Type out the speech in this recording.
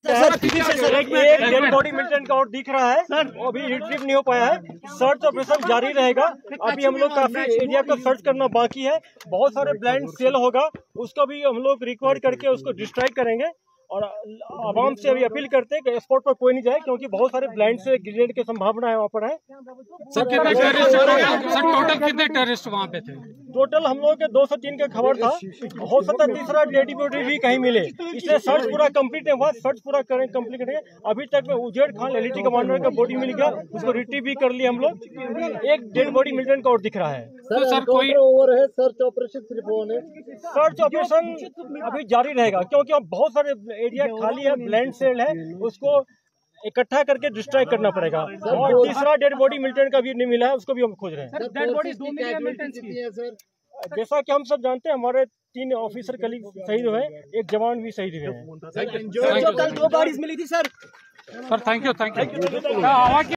एक dead body militant का और दिख रहा है सर, वो अभी रिट्रीव नहीं हो पाया है। सर्च ऑपरेशन जारी रहेगा। अभी हम लोग काफी एरिया को सर्च करना बाकी है। बहुत सारे ब्लाइंड सेल होगा, उसको भी हम लोग रिकवर करके उसको डिस्ट्रैक्ट करेंगे। और आवाम से अभी अपील करते हैं कि स्पॉट पर कोई नहीं जाए, क्योंकि बहुत सारे ब्लाइंड से ग्रेनेड की संभावना है वहाँ पर है। सर कितने टेररिस्ट टोटल कितने टेररिस्ट वहाँ पे थे? टोटल हम लोग के 203 का खबर था। हो सकता है तीसरा डेड बॉडी भी कहीं मिले, इसलिए सर्च पूरा कंप्लीट नहीं हुआ। सर्च पूरा कंप्लीट करेंगे। अभी तक में उजेड खान एलईटी कमांडर का बॉडी मिल गया, उसको रिट्रीव भी कर लिया हम लोग। एक डेड बॉडी मिलिटेंट का और दिख रहा है। तो सर कोई ओवर है, सर्च ऑपरेशन सिर्फ होने, सर्च ऑपरेशन अभी जारी रहेगा, क्योंकि अब बहुत सारे एरिया खाली है, ब्लैंड सेल है, उसको इकट्ठा करके डिस्ट्रैक्ट करना पड़ेगा। और तीसरा डेड बॉडी मिलिटेंट का भी नहीं मिला है, उसको भी हम खोज रहे हैं। डेड बॉडी 2 मिलिटेंट्स की है सर। जैसा कि हम सब जानते हैं, हमारे 3 ऑफिसर कलीग शहीद हुए, एक जवान भी शहीद हुए हैं। कल 2 बॉडीज मिली थी सर। Thank you